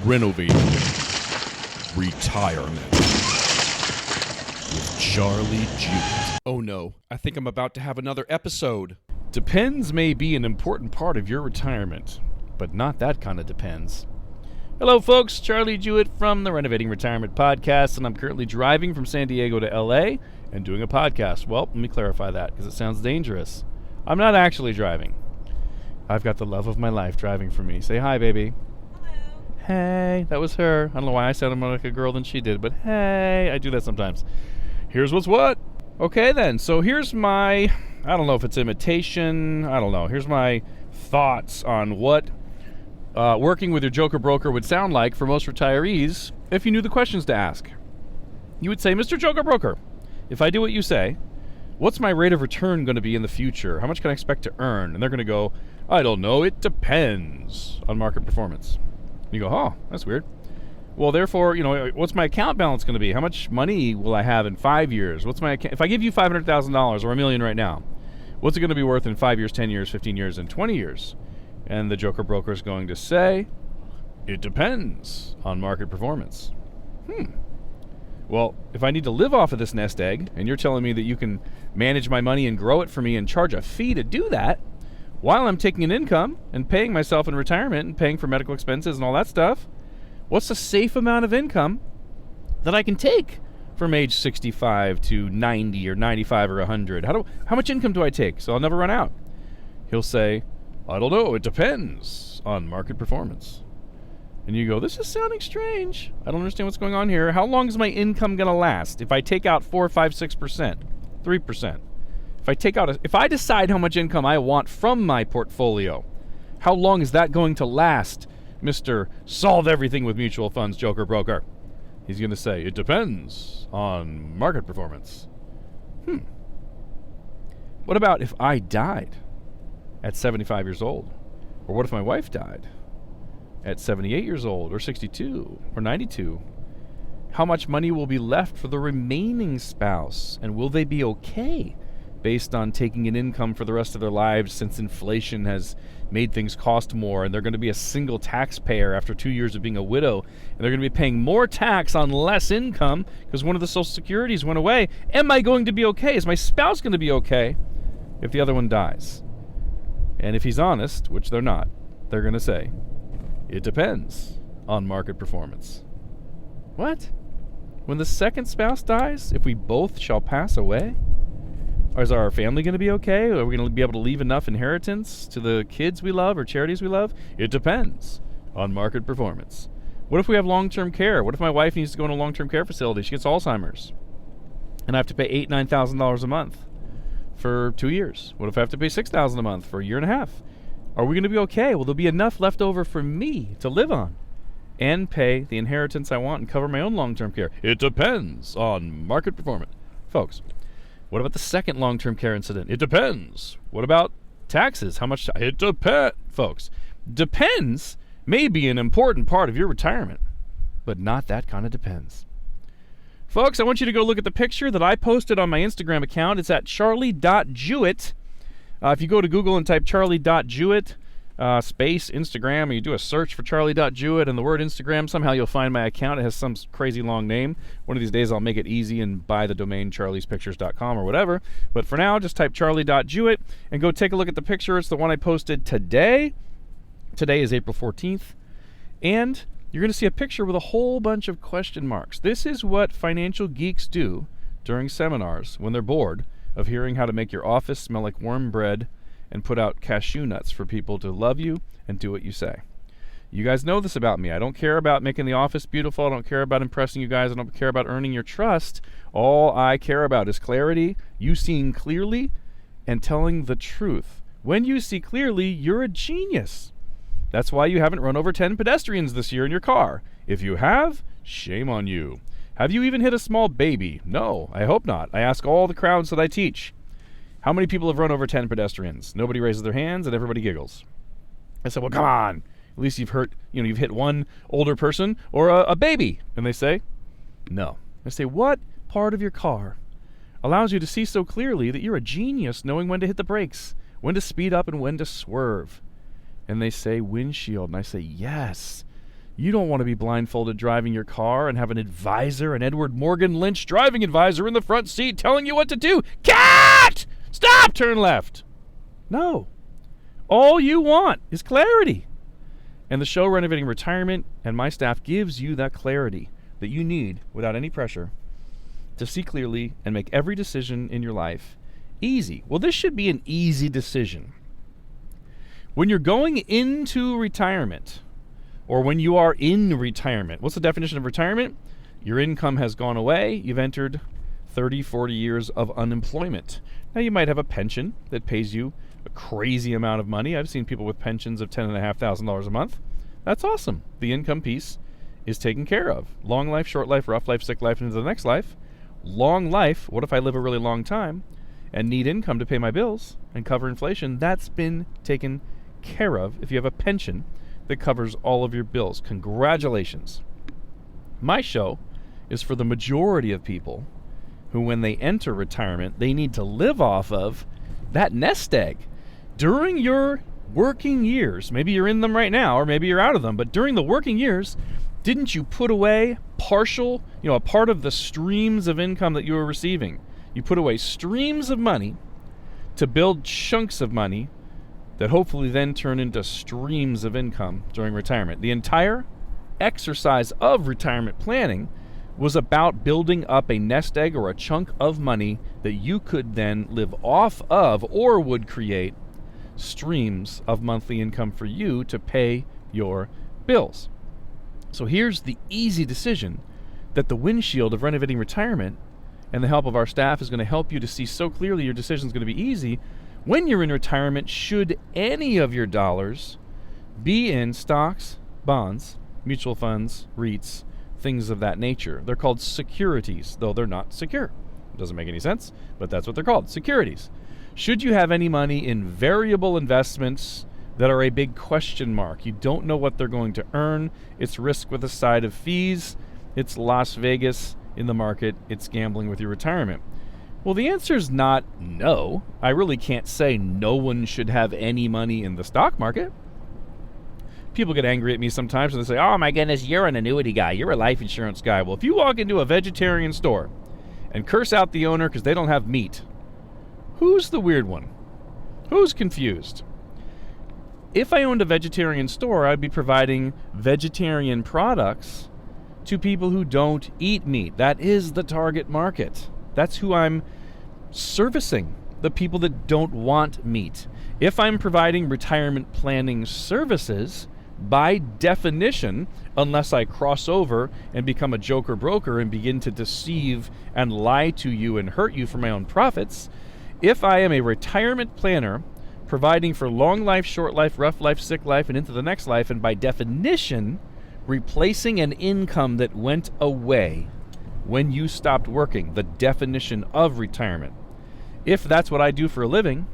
Renovating Retirement with Charlie Jewett. Oh no, I think I'm about to have another episode. Depends may be an important part of your retirement, but not that kind of depends. Hello folks, Charlie Jewett from the Renovating Retirement Podcast, and I'm currently driving from San Diego to LA and doing a podcast. Well, let me clarify that because it sounds dangerous. I'm not actually driving. I've got the love of my life driving for me. Say hi, baby. Hello. Hey, that was her. I don't know why I sounded more like a girl than she did, but hey, I do that sometimes. Here's what's what. Okay then, so here's my, I don't know if it's imitation, I don't know. Here's my thoughts on what working with your Joker broker would sound like for most retirees if you knew the questions to ask. You would say, Mr. Joker Broker, if I do what you say, what's my rate of return going to be in the future? How much can I expect to earn? And they're going to go, I don't know, it depends on market performance. And you go, oh, that's weird. Well, therefore, what's my account balance going to be? How much money will I have in 5 years? If I give you $500,000 or $1 million right now, what's it going to be worth in 5 years, 10 years, 15 years, and 20 years? And the Joker broker is going to say, it depends on market performance. Well, if I need to live off of this nest egg, and you're telling me that you can manage my money and grow it for me and charge a fee to do that, while I'm taking an income and paying myself in retirement and paying for medical expenses and all that stuff, what's a safe amount of income that I can take from age 65 to 90 or 95 or 100? How much income do I take so I'll never run out? He'll say, I don't know, it depends on market performance. And you go, this is sounding strange. I don't understand what's going on here. How long is my income going to last? If I take out 4, 5, 6%, 3%, if I decide how much income I want from my portfolio, how long is that going to last, Mr. Solve Everything with Mutual Funds Joker Broker? He's going to say, it depends on market performance. What about if I died at 75 years old? Or what if my wife died at 78 years old, or 62, or 92? How much money will be left for the remaining spouse? And will they be okay based on taking an income for the rest of their lives, since inflation has made things cost more, and they're going to be a single taxpayer after 2 years of being a widow, and they're going to be paying more tax on less income because one of the Social Securities went away? Am I going to be okay? Is my spouse going to be okay if the other one dies? And if he's honest, which they're not, they're going to say, it depends on market performance. What? When the second spouse dies, if we both shall pass away? Or is our family going to be okay? Are we going to be able to leave enough inheritance to the kids we love or charities we love? It depends on market performance. What if we have long-term care? What if my wife needs to go in a long-term care facility? She gets Alzheimer's, and I have to pay $8,000, $9,000 a month for 2 years. What if I have to pay $6,000 a month for a year and a half? Are we going to be okay? Will there be enough left over for me to live on and pay the inheritance I want and cover my own long-term care? It depends on market performance. Folks, what about the second long-term care incident? It depends. What about taxes? How much? It depends. Folks, depends may be an important part of your retirement, but not that kind of depends. Folks, I want you to go look at the picture that I posted on my Instagram account. It's at charlie.jewett. If you go to Google and type charlie.jewett space Instagram, or you do a search for charlie.jewett and the word Instagram, somehow you'll find my account. It has some crazy long name. One of these days I'll make it easy and buy the domain charliespictures.com or whatever. But for now, just type charlie.jewett and go take a look at the picture. It's the one I posted today. Today is April 14th. And you're going to see a picture with a whole bunch of question marks. This is what financial geeks do during seminars when they're bored of hearing how to make your office smell like warm bread and put out cashew nuts for people to love you and do what you say. You guys know this about me. I don't care about making the office beautiful. I don't care about impressing you guys. I don't care about earning your trust. All I care about is clarity, you seeing clearly, and telling the truth. When you see clearly, you're a genius. That's why you haven't run over 10 pedestrians this year in your car. If you have, shame on you. Have you even hit a small baby? No, I hope not. I ask all the crowds that I teach, how many people have run over 10 pedestrians? Nobody raises their hands and everybody giggles. I said, well, come on. At least you've hit one older person or a baby. And they say, no. I say, what part of your car allows you to see so clearly that you're a genius knowing when to hit the brakes, when to speed up and when to swerve? And they say, windshield. And I say, yes. You don't want to be blindfolded driving your car and have an advisor, an Edward Morgan Lynch driving advisor in the front seat telling you what to do. Cat! Stop! Turn left. No. All you want is clarity. And the show Renovating Retirement and my staff gives you that clarity that you need without any pressure to see clearly and make every decision in your life easy. Well, this should be an easy decision. When you're going into retirement, or when you are in retirement, what's the definition of retirement? Your income has gone away. You've entered 30, 40 years of unemployment. Now, you might have a pension that pays you a crazy amount of money. I've seen people with pensions of $10,500 a month. That's awesome. The income piece is taken care of. Long life, short life, rough life, sick life, into the next life. Long life, what if I live a really long time and need income to pay my bills and cover inflation? That's been taken care of if you have a pension that covers all of your bills. Congratulations. My show is for the majority of people who, when they enter retirement, they need to live off of that nest egg. During your working years, maybe you're in them right now, or maybe you're out of them, but during the working years, didn't you put away a part of the streams of income that you were receiving? You put away streams of money to build chunks of money that hopefully then turn into streams of income during retirement. The entire exercise of retirement planning was about building up a nest egg or a chunk of money that you could then live off of, or would create streams of monthly income for you to pay your bills. So here's the easy decision that the windshield of Renovating Retirement and the help of our staff is going to help you to see so clearly your decision is going to be easy. When you're in retirement, should any of your dollars be in stocks, bonds, mutual funds, REITs, things of that nature? They're called securities, though they're not secure. It doesn't make any sense, but that's what they're called, securities. Should you have any money in variable investments that are a big question mark? You don't know what they're going to earn. It's risk with a side of fees. It's Las Vegas in the market. It's gambling with your retirement. Well, the answer is not no. I really can't say no one should have any money in the stock market. People get angry at me sometimes and they say, oh my goodness, you're an annuity guy. You're a life insurance guy. Well, if you walk into a vegetarian store and curse out the owner because they don't have meat, who's the weird one? Who's confused? If I owned a vegetarian store, I'd be providing vegetarian products to people who don't eat meat. That is the target market. That's who I'm servicing, the people that don't want meat. If I'm providing retirement planning services, by definition, unless I cross over and become a joker broker and begin to deceive and lie to you and hurt you for my own profits, if I am a retirement planner providing for long life, short life, rough life, sick life, and into the next life, and by definition, replacing an income that went away when you stopped working, the definition of retirement. If that's what I do for a living,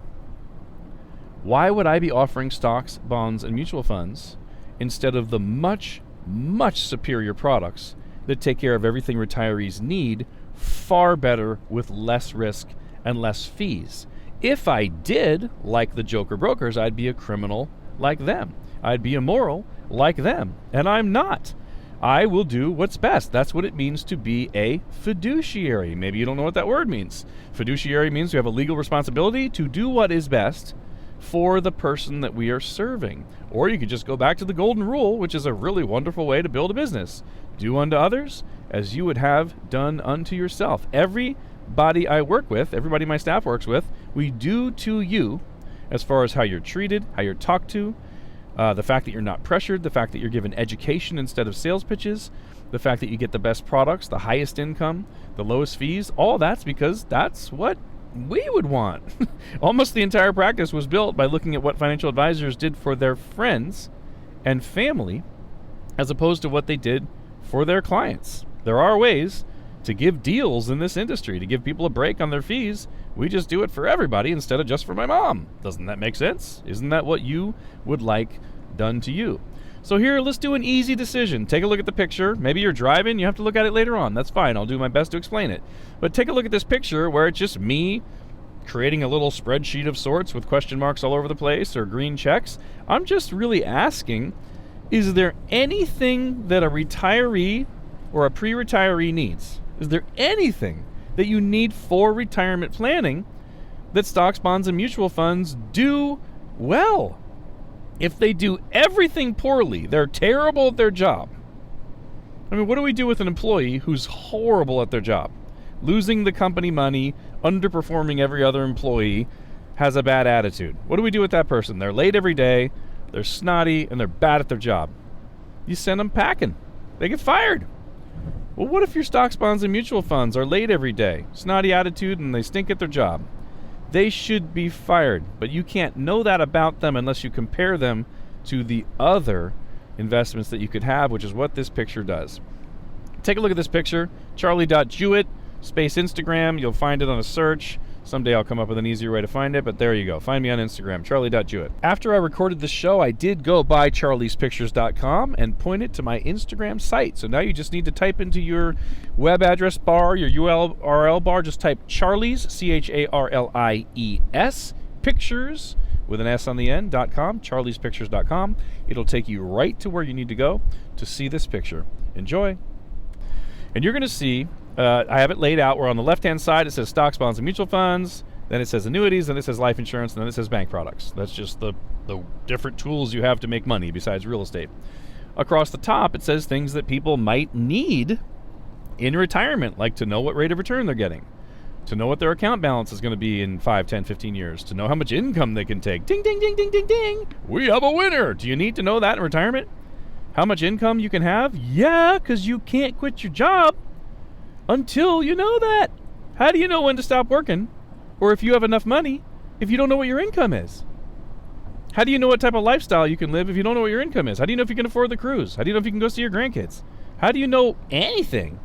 why would I be offering stocks, bonds, and mutual funds instead of the much, much superior products that take care of everything retirees need far better with less risk and less fees? If I did, like the joker brokers, I'd be a criminal like them. I'd be immoral like them, and I'm not. I will do what's best. That's what it means to be a fiduciary. Maybe you don't know what that word means. Fiduciary means we have a legal responsibility to do what is best for the person that we are serving. Or you could just go back to the golden rule, which is a really wonderful way to build a business. Do unto others as you would have done unto yourself. Everybody I work with, everybody my staff works with, we do to you as far as how you're treated, how you're talked to, the fact that you're not pressured, the fact that you're given education instead of sales pitches, the fact that you get the best products, the highest income, the lowest fees, all that's because that's what we would want. Almost the entire practice was built by looking at what financial advisors did for their friends and family as opposed to what they did for their clients. There are ways to give deals in this industry, to give people a break on their fees. We just do it for everybody instead of just for my mom. Doesn't that make sense? Isn't that what you would like done to you? So here, let's do an easy decision. Take a look at the picture. Maybe you're driving. You have to look at it later on. That's fine. I'll do my best to explain it. But take a look at this picture where it's just me creating a little spreadsheet of sorts with question marks all over the place or green checks. I'm just really asking, Is there anything that a retiree or a pre-retiree needs? Is there anything that you need for retirement planning that stocks, bonds, and mutual funds do well? If they do everything poorly, they're terrible at their job. I mean, what do we do with an employee who's horrible at their job? Losing the company money, underperforming every other employee, has a bad attitude. What do we do with that person? They're late every day, they're snotty, and they're bad at their job. You send them packing. They get fired. Well, what if your stocks, bonds, and mutual funds are late every day, snotty attitude, and they stink at their job? They should be fired, but you can't know that about them unless you compare them to the other investments that you could have, which is what this picture does. Take a look at this picture, charlie.jewett, space Instagram. You'll find it on a search. Someday I'll come up with an easier way to find it, but there you go. Find me on Instagram, charlie.jewett. After I recorded the show, I did go by charliespictures.com and point it to my Instagram site. So now you just need to type into your web address bar, your URL bar, just type Charlies, CHARLIES, pictures, with an S on the end, .com, charliespictures.com. It'll take you right to where you need to go to see this picture. Enjoy. And you're going to see, I have it laid out where on the left-hand side it says stocks, bonds, and mutual funds, then it says annuities, then it says life insurance, and then it says bank products. That's just the different tools you have to make money besides real estate. Across the top, it says things that people might need in retirement, like to know what rate of return they're getting, to know what their account balance is going to be in 5, 10, 15 years, to know how much income they can take. Ding, ding, ding, ding, ding, ding. We have a winner. Do you need to know that in retirement? How much income you can have? Yeah, because you can't quit your job until you know that. How do you know when to stop working? Or if you have enough money, if you don't know what your income is? How do you know what type of lifestyle you can live if you don't know what your income is? How do you know if you can afford the cruise? How do you know if you can go see your grandkids? How do you know anything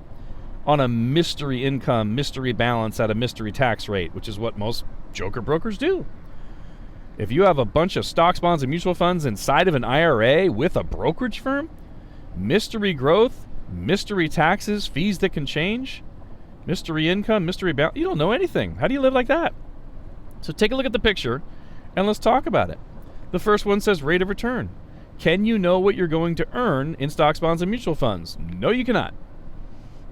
on a mystery income, mystery balance at a mystery tax rate, which is what most joker brokers do? If you have a bunch of stocks, bonds, and mutual funds inside of an IRA with a brokerage firm, mystery growth, mystery taxes, fees that can change, mystery income, mystery balance, you don't know anything. How do you live like that? So take a look at the picture and let's talk about it. The first one says rate of return. Can you know what you're going to earn in stocks, bonds, and mutual funds? No, you cannot.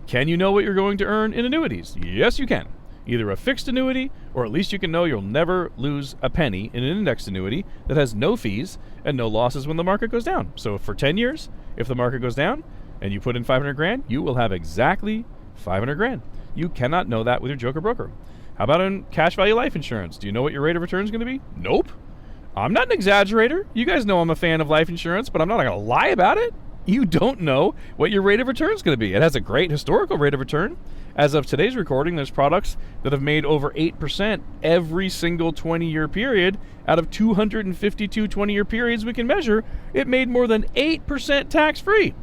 Can you know what you're going to earn in annuities? Yes, you can. Either a fixed annuity, or at least you can know you'll never lose a penny in an indexed annuity that has no fees and no losses when the market goes down. So for 10 years, if the market goes down and you put in 500 grand, you will have exactly 500 grand. You cannot know that with your joker broker. How about in cash value life insurance? Do you know what your rate of return is going to be? Nope. I'm not an exaggerator. You guys know I'm a fan of life insurance, but I'm not going to lie about it. You don't know what your rate of return is going to be. It has a great historical rate of return. As of today's recording, there's products that have made over 8% every single 20-year period. Out of 252 20-year periods we can measure, it made more than 8% tax-free.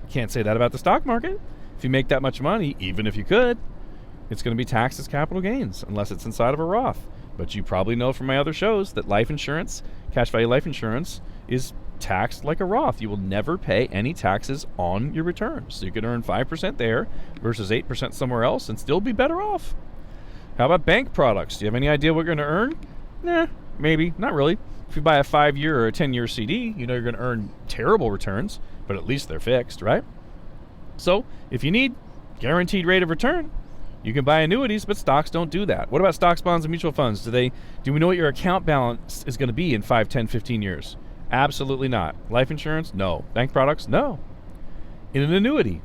Can't say that about the stock market. If you make that much money, even if you could, it's going to be taxed as capital gains, unless it's inside of a Roth. But you probably know from my other shows that life insurance, cash value life insurance, is taxed like a Roth. You will never pay any taxes on your returns. So you can earn 5% there versus 8% somewhere else and still be better off. How about bank products? Do you have any idea what you're going to earn? Nah, maybe. Not really. If you buy a 5-year or a 10-year CD, you know you're going to earn terrible returns, but at least they're fixed, right? So if you need guaranteed rate of return, you can buy annuities, but stocks don't do that. What about stocks, bonds, and mutual funds? Do we know what your account balance is going to be in 5, 10, 15 years? Absolutely not. Life insurance? No. Bank products? No. In an annuity,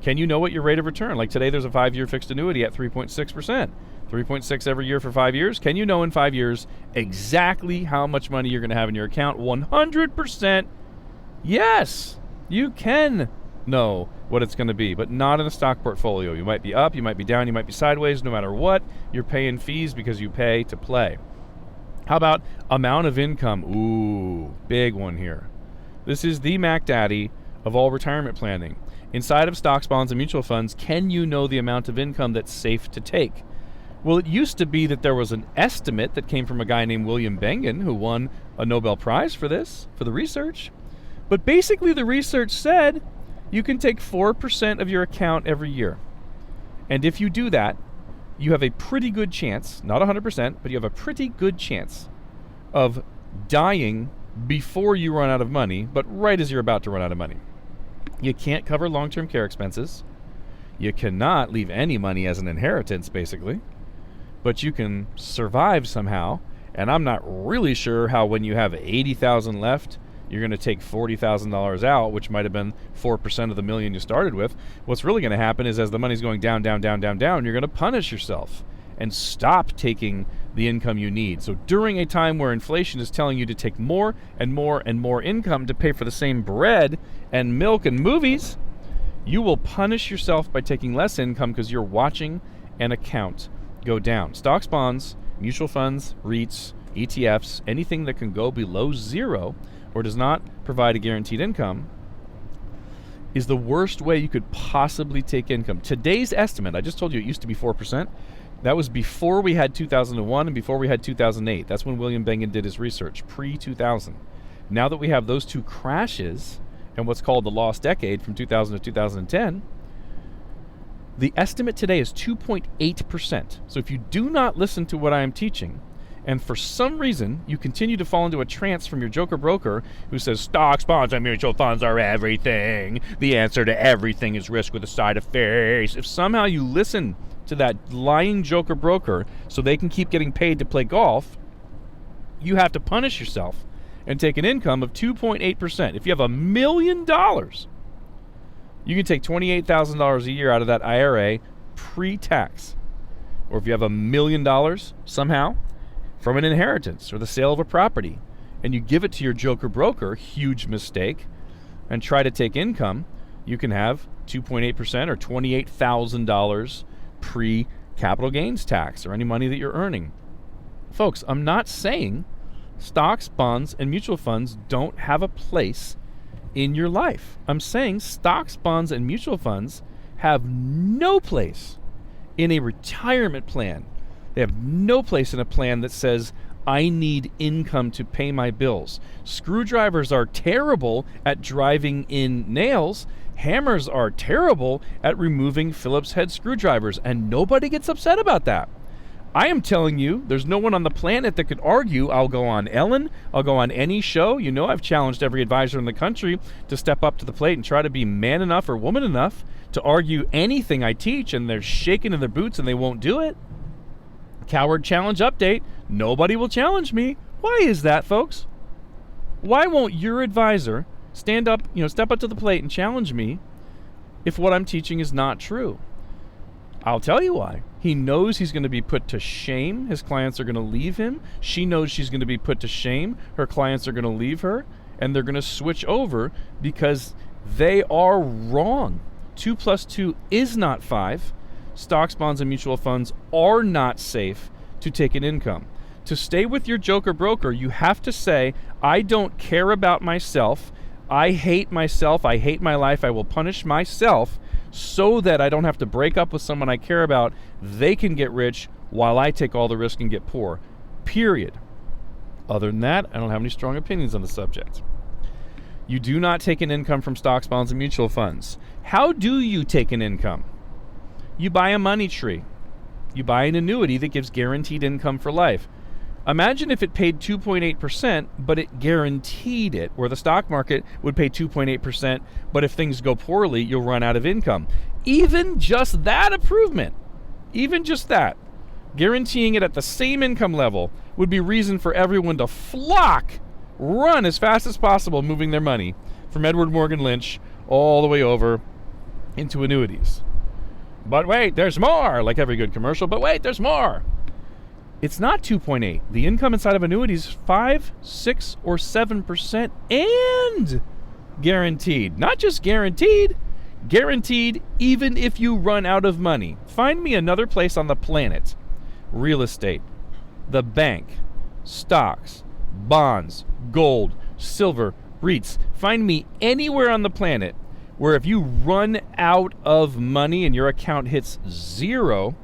can you know what your rate of return? Like today, there's a 5-year fixed annuity at 3.6%. 3.6 every year for 5 years. Can you know in 5 years exactly how much money you're going to have in your account? 100% yes. You can know what it's going to be, but not in a stock portfolio. You might be up, you might be down, you might be sideways. No matter what, you're paying fees because you pay to play. How about amount of income? Ooh, big one here. This is the Mac Daddy of all retirement planning. Inside of stocks, bonds, and mutual funds, can you know the amount of income that's safe to take? Well, it used to be that there was an estimate that came from a guy named William Bengen, who won a Nobel Prize for this, for the research. But basically the research said you can take 4% of your account every year. And if you do that, you have a pretty good chance, not 100%, but you have a pretty good chance of dying before you run out of money, but right as you're about to run out of money. You can't cover long-term care expenses. You cannot leave any money as an inheritance, basically. But you can survive somehow. And I'm not really sure how when you have $80,000 left, you're going to take $40,000 out, which might have been 4% of the million you started with. What's really going to happen is as the money's going down, down, down, down, down, you're going to punish yourself and stop taking the income you need. So during a time where inflation is telling you to take more and more and more income to pay for the same bread and milk and movies, you will punish yourself by taking less income because you're watching an account go down. Stocks, bonds, mutual funds, REITs, ETFs, anything that can go below zero or does not provide a guaranteed income is the worst way you could possibly take income. Today's estimate, I just told you it used to be 4%. That was before we had 2001 and before we had 2008. That's when William Bengen did his research, pre-2000. Now that we have those two crashes and what's called the lost decade from 2000 to 2010, the estimate today is 2.8%. So if you do not listen to what I am teaching, and for some reason you continue to fall into a trance from your joker broker who says stocks, bonds, and mutual funds are everything, the answer to everything is risk with a side of face. If somehow you listen to that lying joker broker so they can keep getting paid to play golf, you have to punish yourself and take an income of 2.8%. If you have $1 million, you can take $28,000 a year out of that IRA pre-tax. Or if you have $1 million somehow from an inheritance or the sale of a property, and you give it to your joker broker, huge mistake, and try to take income, you can have 2.8% or $28,000 pre-capital gains tax or any money that you're earning. Folks, I'm not saying stocks, bonds, and mutual funds don't have a place in your life. I'm saying stocks, bonds, and mutual funds have no place in a retirement plan. They have no place in a plan that says, I need income to pay my bills. Screwdrivers are terrible at driving in nails. Hammers are terrible at removing Phillips head screwdrivers, and nobody gets upset about that. I am telling you, there's no one on the planet that could argue. I'll go on Ellen. I'll go on any show. You know I've challenged every advisor in the country to step up to the plate and try to be man enough or woman enough to argue anything I teach, and they're shaking in their boots and they won't do it. Coward challenge update. Nobody will challenge me. Why is that, folks? Why won't your advisor stand up, step up to the plate and challenge me if what I'm teaching is not true? I'll tell you why. He knows he's going to be put to shame. His clients are going to leave him. She knows she's going to be put to shame. Her clients are going to leave her, and they're going to switch over because they are wrong. 2 + 2 is not 5. Stocks, bonds, and mutual funds are not safe to take an income. To stay with your joker broker, you have to say, I don't care about myself. I hate myself. I hate my life. I will punish myself so that I don't have to break up with someone I care about. They can get rich while I take all the risk and get poor. Period. Other than that, I don't have any strong opinions on the subject. You do not take an income from stocks, bonds, and mutual funds. How do you take an income? You buy a money tree. You buy an annuity that gives guaranteed income for life. Imagine if it paid 2.8%, but it guaranteed it, where the stock market would pay 2.8%, but if things go poorly, you'll run out of income. Even just that improvement, even just that, guaranteeing it at the same income level would be reason for everyone to flock, run as fast as possible, moving their money from Edward Morgan Lynch all the way over into annuities. But wait, there's more, like every good commercial, but wait, there's more. It's not 2.8. The income inside of annuities is 5, 6, or 7% and guaranteed. Not just guaranteed, guaranteed even if you run out of money. Find me another place on the planet. Real estate, the bank, stocks, bonds, gold, silver, REITs. Find me anywhere on the planet where if you run out of money and your account hits zero,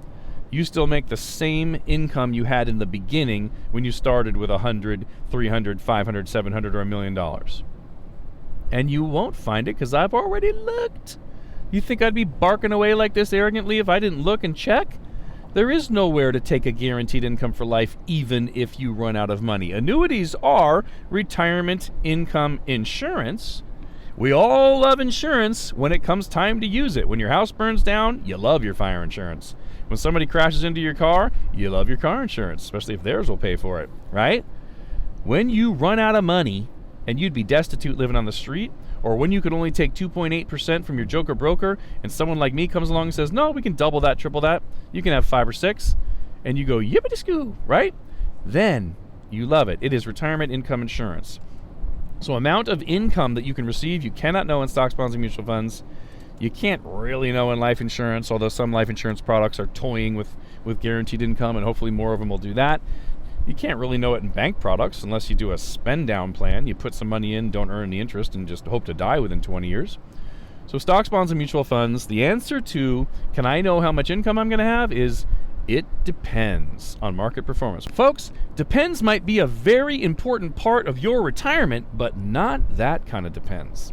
you still make the same income you had in the beginning when you started with $100, $300, $500, $700, or $1 million. And you won't find it because I've already looked. You think I'd be barking away like this arrogantly if I didn't look and check? There is nowhere to take a guaranteed income for life even if you run out of money. Annuities are retirement income insurance. We all love insurance when it comes time to use it. When your house burns down, you love your fire insurance. When somebody crashes into your car, you love your car insurance, especially if theirs will pay for it, right? When you run out of money and you'd be destitute living on the street, or when you could only take 2.8% from your joker broker and someone like me comes along and says, no, we can double that, triple that, you can have 5 or 6, and you go, yippity-skoo, right? Then you love it. It is retirement income insurance. So amount of income that you can receive, you cannot know in stocks, bonds, and mutual funds. You can't really know in life insurance, although some life insurance products are toying with guaranteed income, and hopefully more of them will do that. You can't really know it in bank products unless you do a spend down plan. You put some money in, don't earn the interest, and just hope to die within 20 years. So stocks, bonds, and mutual funds, the answer to can I know how much income I'm going to have is it depends on market performance. Folks, depends might be a very important part of your retirement, but not that kind of depends.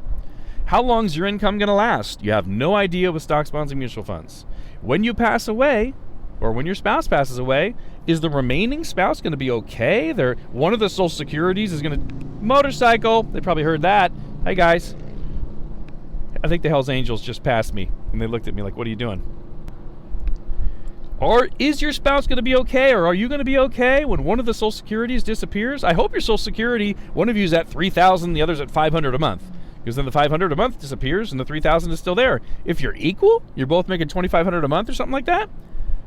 How long is your income going to last? You have no idea with stocks, bonds, and mutual funds. When you pass away, or when your spouse passes away, is the remaining spouse going to be okay? One of the Social Securities is going to... Motorcycle! They probably heard that. Hey, guys. I think the Hells Angels just passed me, and they looked at me like, what are you doing? Or is your spouse going to be okay, or are you going to be okay when one of the Social Securities disappears? I hope your Social Security, one of you is at $3,000, the other's at $500 a month. Because then the $500 a month disappears, and the $3,000 is still there. If you're equal, you're both making $2,500 a month or something like that,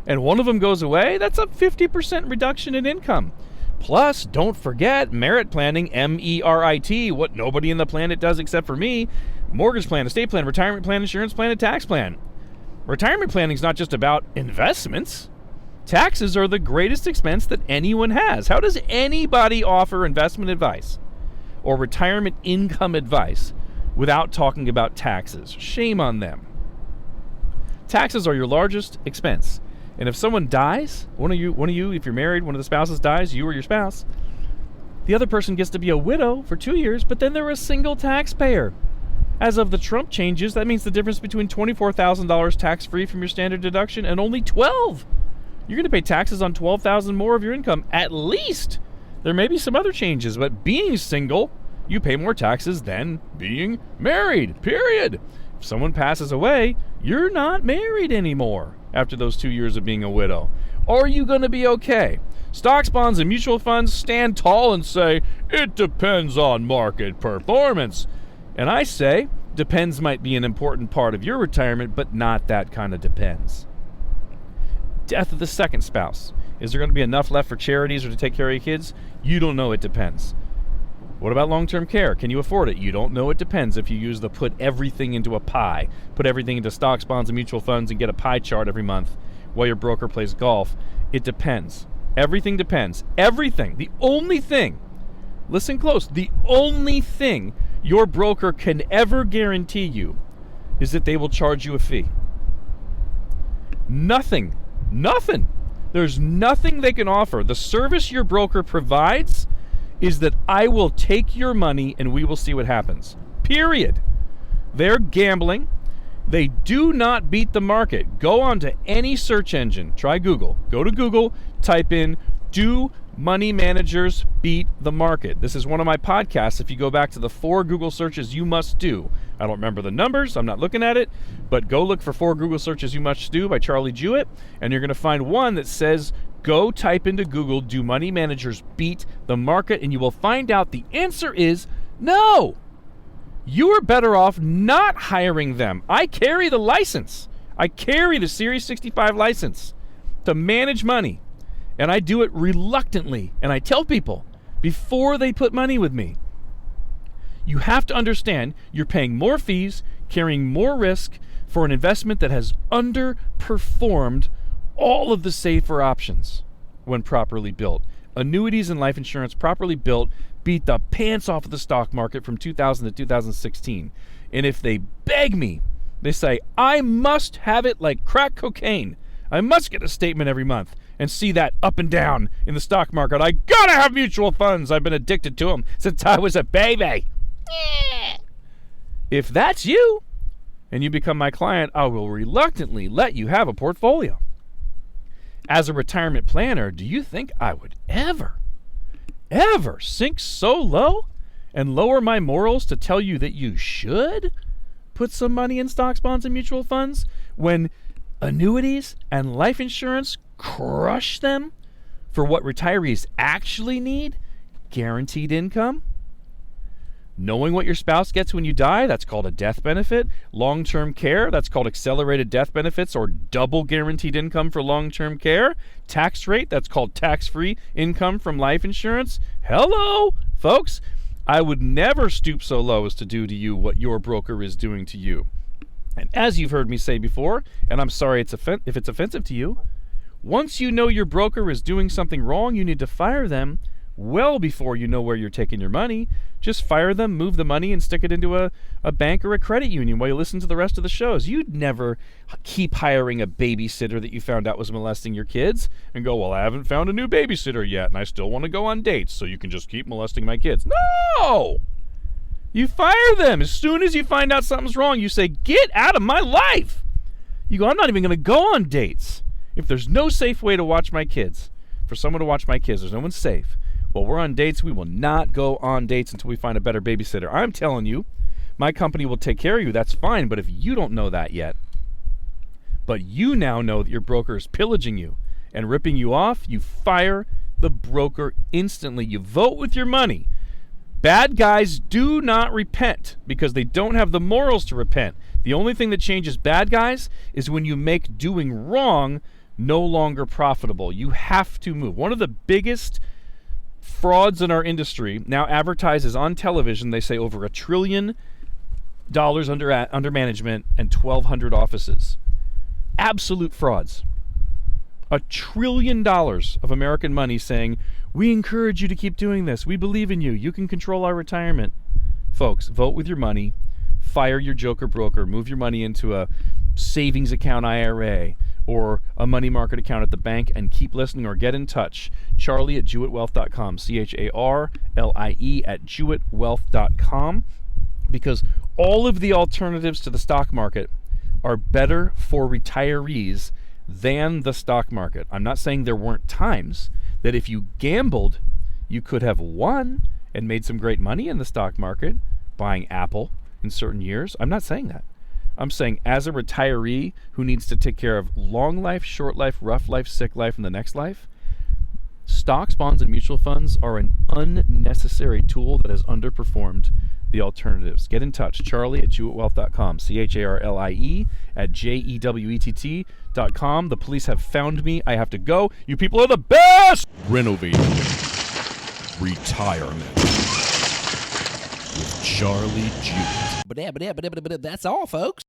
and one of them goes away, that's a 50% reduction in income. Plus, don't forget merit planning, M-E-R-I-T, what nobody in the planet does except for me. Mortgage plan, estate plan, retirement plan, insurance plan, and tax plan. Retirement planning is not just about investments. Taxes are the greatest expense that anyone has. How does anybody offer investment advice or retirement income advice without talking about taxes? Shame on them. Taxes are your largest expense. And if someone dies, one of you, if you're married, one of the spouses dies, you or your spouse, the other person gets to be a widow for 2 years, but then they're a single taxpayer. As of the Trump changes, that means the difference between $24,000 tax-free from your standard deduction and only $12,000. You're going to pay taxes on $12,000 more of your income, at least. There may be some other changes, but being single, you pay more taxes than being married, period. If someone passes away, you're not married anymore after those 2 years of being a widow. Are you going to be okay? Stocks, bonds, and mutual funds stand tall and say, it depends on market performance. And I say, depends might be an important part of your retirement, but not that kind of depends. Death of the second spouse. Is there going to be enough left for charities or to take care of your kids? You don't know, it depends. What about long-term care? Can you afford it? You don't know, it depends if you use the put everything into a pie. Put everything into stocks, bonds, and mutual funds and get a pie chart every month while your broker plays golf. It depends. Everything depends. Everything. The only thing, listen close, the only thing your broker can ever guarantee you is that they will charge you a fee. Nothing. There's nothing they can offer. The service your broker provides is that I will take your money and we will see what happens. Period. They're gambling. They do not beat the market. Go on to any search engine. Try Google. Go to Google, type in, do money managers beat the market? This is one of my podcasts. If you go back to the 4 Google searches you must do. I don't remember the numbers. I'm not looking at it. But go look for 4 Google searches you must do by Charlie Jewett. And you're going to find one that says, go type into Google, do money managers beat the market? And you will find out the answer is no. You are better off not hiring them. I carry the license. I carry the Series 65 license to manage money. And I do it reluctantly. And I tell people before they put money with me, you have to understand you're paying more fees, carrying more risk for an investment that has underperformed all of the safer options when properly built. Annuities and life insurance properly built beat the pants off of the stock market from 2000 to 2016. And if they beg me, they say, I must have it like crack cocaine. I must get a statement every month and see that up and down in the stock market. I gotta have mutual funds. I've been addicted to them since I was a baby. If that's you and you become my client, I will reluctantly let you have a portfolio. as a retirement planner, do you think I would ever sink so low and lower my morals to tell you that you should put some money in stocks, bonds, and mutual funds when annuities and life insurance crush them for what retirees actually need? Guaranteed income. Knowing what your spouse gets when you die, that's called a death benefit. Long-term care, that's called accelerated death benefits or double guaranteed income for long-term care. Tax rate, that's called tax-free income from life insurance. Hello, folks. I would never stoop so low as to do to you what your broker is doing to you. And as you've heard me say before, and I'm sorry if it's offensive to you, once you know your broker is doing something wrong, you need to fire them well before you know where you're taking your money. Just fire them, move the money, and stick it into a bank or a credit union while you listen to the rest of the shows. You'd never keep hiring a babysitter that you found out was molesting your kids and go, well, I haven't found a new babysitter yet, and I still want to go on dates, so you can just keep molesting my kids. No! You fire them. As soon as you find out something's wrong, you say, get out of my life! You go, I'm not even going to go on dates. If there's no safe way to watch my kids, for someone to watch my kids, there's no one safe. Well, we're on dates. We will not go on dates until we find a better babysitter. I'm telling you, my company will take care of you. That's fine. But if you don't know that yet, but you now know that your broker is pillaging you and ripping you off, you fire the broker instantly. You vote with your money. Bad guys do not repent because they don't have the morals to repent. The only thing that changes bad guys is when you make doing wrong no longer profitable. You have to move. One of the biggest frauds in our industry now advertises on television. They say over $1 trillion under management and 1,200 offices. Absolute frauds. $1 trillion of American money saying, we encourage you to keep doing this. We believe in you. You can control our retirement. Folks, vote with your money. Fire your joker broker. Move your money into a savings account IRA or a money market account at the bank, and keep listening or get in touch. Charlie at JewettWealth.com. CHARLIE at JewettWealth.com. Because all of the alternatives to the stock market are better for retirees than the stock market. I'm not saying there weren't times that if you gambled, you could have won and made some great money in the stock market, buying Apple in certain years. I'm not saying that. I'm saying as a retiree who needs to take care of long life, short life, rough life, sick life, and the next life, stocks, bonds, and mutual funds are an unnecessary tool that has underperformed the alternatives. Get in touch. Charlie at JewettWealth.com. CHARLIE at JEWETT.com. The police have found me. I have to go. You people are the best! Renovating Retirement with Charlie Jewett. But that's all, folks.